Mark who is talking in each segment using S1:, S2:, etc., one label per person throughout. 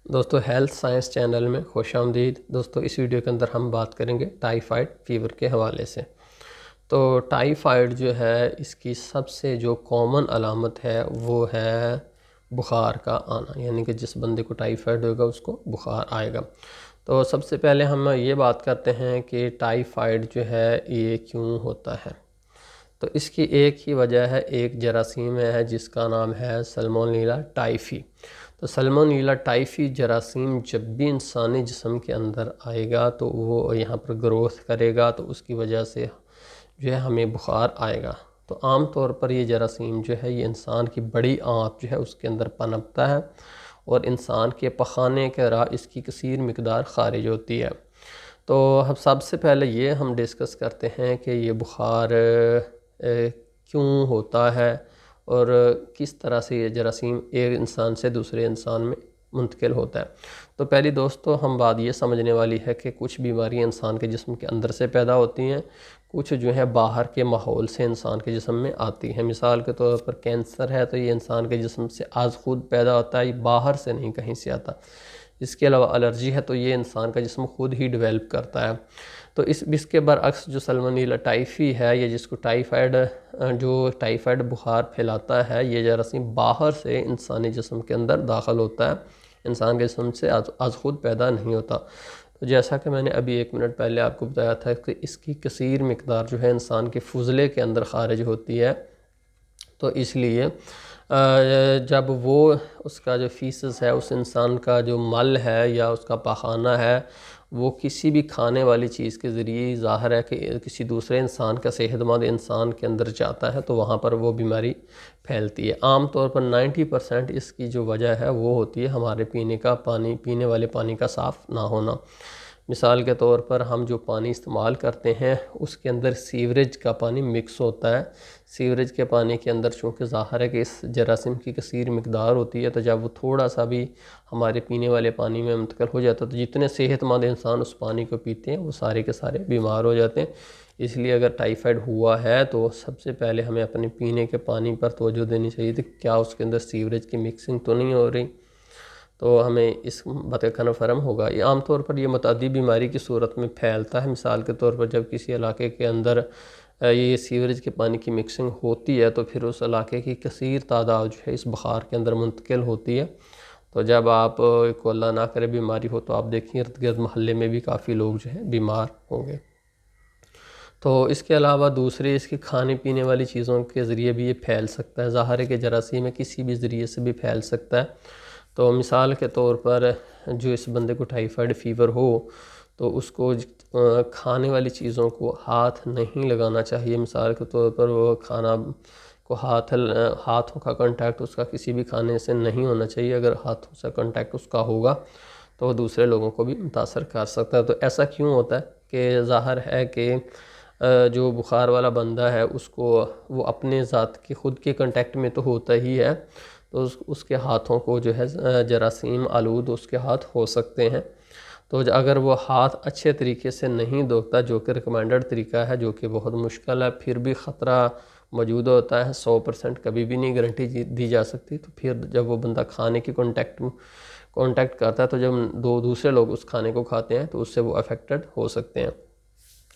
S1: दोस्तों health science channel में खुश आमदीद। दोस्तों इस वीडियो के अंदर हम बात करेंगे टाइफाइड फीवर के हवाले से। तो टाइफाइड जो है इसकी सबसे जो कॉमन अलामत है वो है बुखार का आना, यानी कि जिस बंदे को टाइफाइड होगा उसको बुखार आएगा। तो सबसे पहले हम ये बात करते हैं कि टाइफाइड जो है ये क्यों होता है। तो इसकी एक ही वजह है, एक जरासीम है जिसका नाम है सल्मोनेला टाइफी। तो सल्मोनेला टाइफी जरासीम जब भी इंसानी जिस्म के अंदर आएगा तो वो यहाँ पर ग्रोथ करेगा, तो उसकी वजह से जो है हमें बुखार आएगा। तो आम तौर पर ये जरासीम जो है ये इंसान की बड़ी आंत जो है उसके अंदर पनपता है और इंसान के पखाने के राह इसकी कसीर मिकदार खारिज होती है। तो हम सबसे पहले ये हम डिस्कस करते हैं कि ये बुखार क्यों होता है और किस तरह से ये जरासीम एक इंसान से दूसरे इंसान में मुंतकिल होता है। तो पहली दोस्तों हम बात ये समझने वाली है कि कुछ बीमारियां इंसान के जिस्म के अंदर से पैदा होती हैं, कुछ जो है बाहर के माहौल से इंसान के जिस्म में आती है। मिसाल के तौर पर कैंसर है तो ये इंसान के जिस्म से आज खुद पैदा होता है, ये बाहर से नहीं कहीं से आता। इसके अलावा एलर्जी है तो ये इंसान का जिस्म खुद ही डेवलप करता है। तो इसके बरअक्स जो सल्मोनेला टाइफी है, ये जिसको टाइफाइड बुखार फैलाता है, ये जरासीम बाहर से इंसानी जिस्म के अंदर दाखिल होता है, इंसान के जिस्म से आज खुद पैदा नहीं होता। तो जैसा कि मैंने अभी 1 मिनट पहले आपको बताया था कि इसकी कसीर मिकदार जो है इंसान के फुजले के अंदर खारिज होती है। तो इसलिए जब वो उसका जो फीसस है, उस इंसान का जो मल है या उसका पखाना है, वो किसी भी खाने वाली चीज़ के ज़रिए ज़ाहिर है कि किसी दूसरे इंसान का सेहतमंद इंसान के अंदर जाता है तो वहाँ पर वो बीमारी फैलती है। आम तौर पर 90% इसकी जो वजह है वो होती है हमारे पीने वाले पानी का साफ़ ना होना। मिसाल के तौर पर हम जो पानी इस्तेमाल करते हैं उसके अंदर सीवरेज का पानी मिक्स होता है। सीवरेज के पानी के अंदर चूँकि ज़ाहिर है कि इस जरासीम की कसीर मिकदार होती है, तो जब वो थोड़ा सा भी हमारे पीने वाले पानी में मुंतकिल हो जाता है तो जितने सेहतमंद इंसान उस पानी को पीते हैं वो सारे के सारे बीमार हो जाते हैं। इसलिए अगर टाइफाइड हुआ है तो सबसे पहले हमें अपने पीने के पानी पर तवज्जो देनी चाहिए थी, क्या उसके अंदर सीवरेज की मिक्सिंग तो नहीं हो रही। तो हमें इस बात का कन्फर्म होगा। ये आमतौर पर ये मुतअद्दी बीमारी की सूरत में फैलता है। मिसाल के तौर पर जब किसी इलाके के अंदर ये सीवरेज के पानी की मिक्सिंग होती है तो फिर उस इलाके की कसीर तादाद जो है इस बुखार के अंदर मुंतकिल होती है। तो जब आप को अल्लाह ना करे बीमारी हो तो आप देखिए इर्द गिर्द महल्ले में भी काफ़ी लोग जो है बीमार होंगे। तो इसके अलावा दूसरे इसके खाने पीने वाली चीज़ों के ज़रिए भी ये फैल सकता है। ज़ाहिर है कि जरासीम में किसी भी ज़रिए से भी फैल सकता है। तो मिसाल के तौर पर जो इस बंदे को टाइफाइड फ़ीवर हो तो उसको खाने वाली चीज़ों को हाथ नहीं लगाना चाहिए। मिसाल के तौर पर वो खाना को हाथों का कांटेक्ट उसका किसी भी खाने से नहीं होना चाहिए। अगर हाथों से कांटेक्ट उसका होगा तो वो दूसरे लोगों को भी मुतासर कर सकता है। तो ऐसा क्यों होता है कि ज़ाहिर है कि जो बुखार वाला बंदा है उसको वो अपने ज़ात के ख़ुद के कांटेक्ट में तो होता ही है, तो उसके हाथों को जो है जरासीम आलूद उसके हाथ हो सकते हैं। तो अगर वो हाथ अच्छे तरीके से नहीं धोता, जो कि रिकमेंडेड तरीका है, जो कि बहुत मुश्किल है, फिर भी ख़तरा मौजूद होता है। 100% कभी भी नहीं गारंटी दी जा सकती। तो फिर जब वो बंदा खाने के कांटेक्ट करता है तो जब दो दूसरे लोग उस खाने को खाते हैं तो उससे वो अफेक्टेड हो सकते हैं।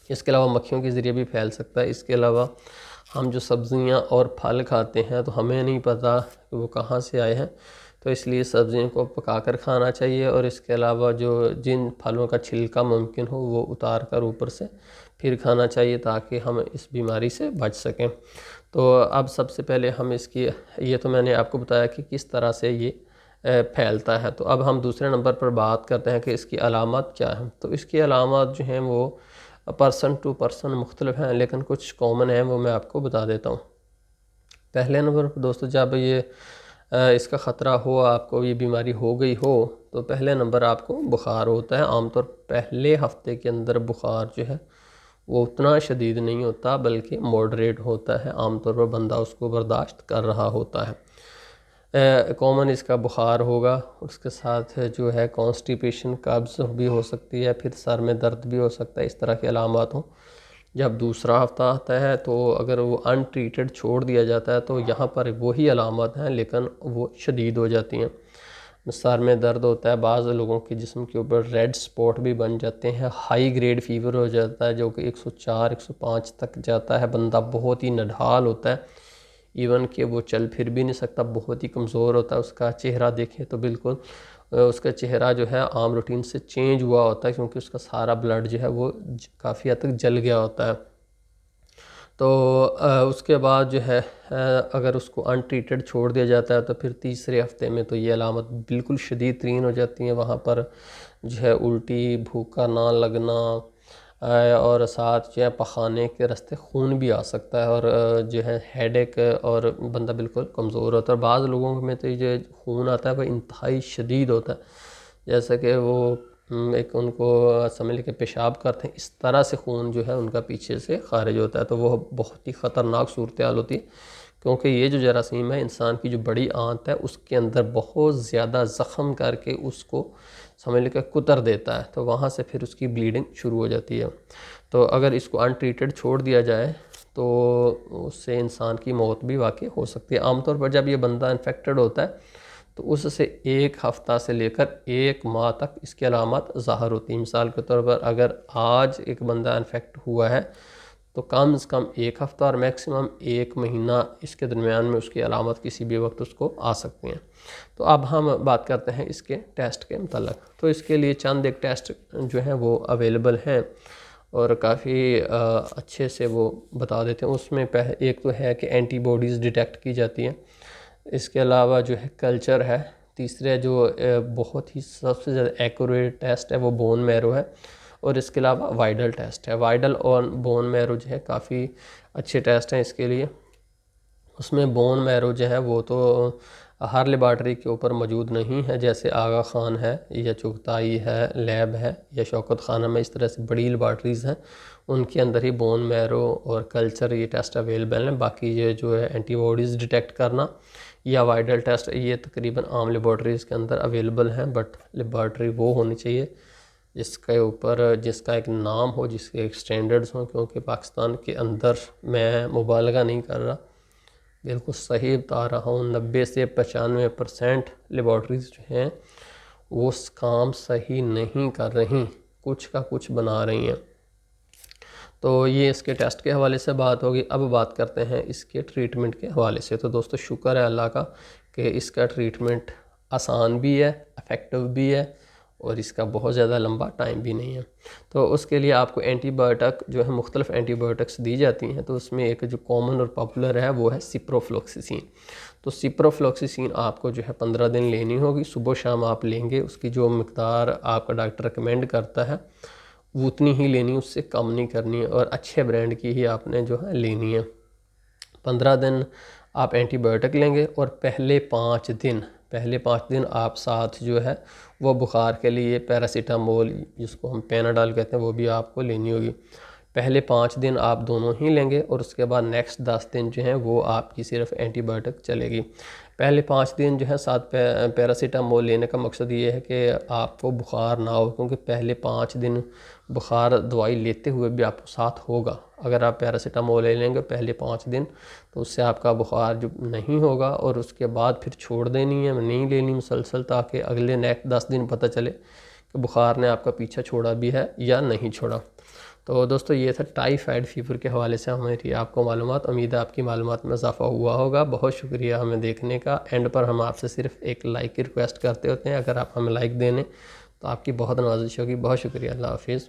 S1: इसके अलावा मक्खियों के ज़रिए भी फैल सकता है। इसके अलावा हम जो सब्ज़ियां और फल खाते हैं तो हमें नहीं पता कि वो कहाँ से आए हैं, तो इसलिए सब्ज़ियों को पकाकर खाना चाहिए। और इसके अलावा जो जिन फलों का छिलका मुमकिन हो वो उतार कर ऊपर से फिर खाना चाहिए ताकि हम इस बीमारी से बच सकें। तो अब सबसे पहले हम ये तो मैंने आपको बताया कि किस तरह से ये फैलता है। तो अब हम दूसरे नंबर पर बात करते हैं कि इसकी अलामत क्या है। तो इसकी अलामत जो हैं वो पर्सन टू पर्सन मुख्तलिफ हैं, लेकिन कुछ कॉमन हैं वो मैं आपको बता देता हूँ। पहले नंबर पर दोस्तों जब ये इसका ख़तरा हो, आपको ये बीमारी हो गई हो, तो पहले नंबर आपको बुखार होता है। आमतौर पहले हफ्ते के अंदर बुखार जो है वो उतना शदीद नहीं होता बल्कि मॉडरेट होता है। आमतौर पर बंदा उसको बर्दाश्त कर रहा होता है। कॉमन इसका बुखार होगा, उसके साथ जो है कॉन्स्टिपेशन कब्ज़ भी हो सकती है, फिर सर में दर्द भी हो सकता है, इस तरह के अलामात हों। जब दूसरा हफ्ता आता है तो अगर वो अनट्रीटेड छोड़ दिया जाता है तो यहाँ पर वही अलामत हैं लेकिन वो शदीद हो जाती हैं। सर में दर्द होता है, बाज़ लोगों के जिस्म के ऊपर रेड स्पॉट भी बन जाते हैं, हाई ग्रेड फीवर हो जाता है जो कि 104 105 तक जाता है, बंदा बहुत ही नढाल होता है, इवन कि वो चल फिर भी नहीं सकता, बहुत ही कमज़ोर होता है। उसका चेहरा देखें तो बिल्कुल उसका चेहरा जो है आम रूटीन से चेंज हुआ होता है, क्योंकि उसका सारा ब्लड जो है वो काफ़ी हद तक जल गया होता है। तो उसके बाद जो है अगर उसको अनट्रीटेड छोड़ दिया जाता है तो फिर तीसरे हफ्ते में तो ये अलामत बिल्कुल शदीद तरीन हो जाती हैं। वहाँ पर जो है उल्टी, भूखा ना लगना और साथ जो है पखाने के रास्ते खून भी आ सकता है, और जो है हेडेक, और बंदा बिल्कुल कमज़ोर होता है। बाज़ लोगों में तो ये खून आता है वह इंतहाई शदीद होता है, जैसे कि वो एक उनको समझ लें कि पेशाब करते हैं, इस तरह से खून जो है उनका पीछे से खारिज होता है। तो वो बहुत ही ख़तरनाक सूरत हाल होती है, क्योंकि ये जो जरासीम है इंसान की जो बड़ी आंत है उसके अंदर बहुत ज़्यादा ज़ख़म करके उसको समझ लें कि कुतर देता है, तो वहाँ से फिर उसकी ब्लीडिंग शुरू हो जाती है। तो अगर इसको अनट्रीटेड छोड़ दिया जाए तो उससे इंसान की मौत भी वाक़ई हो सकती है। आमतौर पर जब ये बंदा इन्फेक्टेड होता है तो उससे 1 हफ़्ता से लेकर 1 माह तक इसकी अलामत ज़ाहिर होती है। मिसाल के तौर पर अगर आज एक बंदा इन्फेक्ट हुआ है तो कम से कम 1 हफ़्ता और मैक्सिमम 1 महीना इसके दरमियान में उसकी अलामत किसी भी वक्त उसको आ सकती हैं। तो अब हम बात करते हैं इसके टेस्ट के मतलब। तो इसके लिए चंद एक टेस्ट जो हैं वो अवेलेबल हैं और काफ़ी अच्छे से वो बता देते हैं। उसमें एक तो है कि एंटीबॉडीज़ डिटेक्ट की जाती हैं, इसके अलावा जो है कल्चर है, तीसरे जो बहुत ही सबसे ज़्यादा एक्यूरेट टेस्ट है वो बोन मैरो है, और इसके अलावा वाइडल टेस्ट है। वाइडल और बोन मैरो जो है काफ़ी अच्छे टेस्ट हैं इसके लिए। उसमें बोन मैरो जो है वो तो हर लेबार्ट्री के ऊपर मौजूद नहीं है, जैसे आगा खान है या चुगताई है, लैब है या शौकत खानम है, इस तरह से बड़ी लेबार्ट्रीज़ हैं उनके अंदर ही बोन मैरो और कल्चर ये टेस्ट अवेलेबल हैं। बाकी ये जो है एंटीबॉडीज़ डिटेक्ट करना या वाइडल टेस्ट ये तकरीबन आम लेबॉर्ट्रीज़ के अंदर अवेलेबल हैं, बट लेबॉर्ट्री वो होनी चाहिए जिसके ऊपर जिसका एक नाम हो, जिसके एक स्टैंडर्ड्स हों, क्योंकि पाकिस्तान के अंदर मैं मुबालगा नहीं कर रहा, बिल्कुल सही बता रहा हूँ, 90 से 95% लेबॉर्ट्रीज़ जो हैं वो काम सही नहीं कर रही, कुछ का कुछ बना रही हैं। तो ये इसके टेस्ट के हवाले से बात होगी। अब बात करते हैं इसके ट्रीटमेंट के हवाले से। तो दोस्तों शुक्र है अल्लाह का कि इसका ट्रीटमेंट आसान भी है, इफ़ेक्टिव भी है, और इसका बहुत ज़्यादा लंबा टाइम भी नहीं है। तो उसके लिए आपको एंटीबायोटिक जो है मुख्तलिफ़ एंटीबायोटिक्स दी जाती हैं। तो उसमें एक जो कॉमन और पॉपुलर है वो है सिप्रोफ्लॉक्सिसिन। तो सिप्रोफ्लॉक्सिसिन आपको जो है 15 दिन लेनी होगी, सुबह शाम आप लेंगे। उसकी जो मिक़दार आपका डॉक्टर रिकमेंड करता है वो उतनी ही लेनी, उससे कम नहीं करनी है, और अच्छे ब्रांड की ही आपने जो है लेनी है। 15 दिन आप एंटीबायोटिक लेंगे, और पहले 5 दिन आप साथ जो है वो बुखार के लिए पैरासीटामोल, जिसको हम पैनाडॉल कहते हैं, वो भी आपको लेनी होगी। पहले 5 दिन आप दोनों ही लेंगे, और उसके बाद नेक्स्ट 10 दिन जो हैं वो आपकी सिर्फ एंटीबायोटिक चलेगी। पहले 5 दिन जो है साथ पैरासीटामोल लेने का मकसद ये है कि आपको बुखार ना हो, क्योंकि पहले 5 दिन बुखार दवाई लेते हुए भी आपको साथ होगा। अगर आप पैरासीटामोल ले लेंगे पहले 5 दिन तो उससे आपका बुखार जो नहीं होगा, और उसके बाद फिर छोड़ देनी है, नहीं लेनी मुसलसल, ताकि अगले नेक्स्ट 10 दिन पता चले कि बुखार ने आपका पीछा छोड़ा भी है या नहीं छोड़ा। तो दोस्तों ये था टाइफाइड फ़ीवर के हवाले से हमारी आपको मालूमात। उम्मीद है आपकी मालूमात में इजाफ़ा हुआ होगा। बहुत शुक्रिया हमें देखने का। एंड पर हम आपसे सिर्फ एक लाइक की रिक्वेस्ट करते होते हैं, अगर आप हमें लाइक देने तो आपकी बहुत नवाजिश होगी। बहुत शुक्रिया। अल्लाह हाफिज़।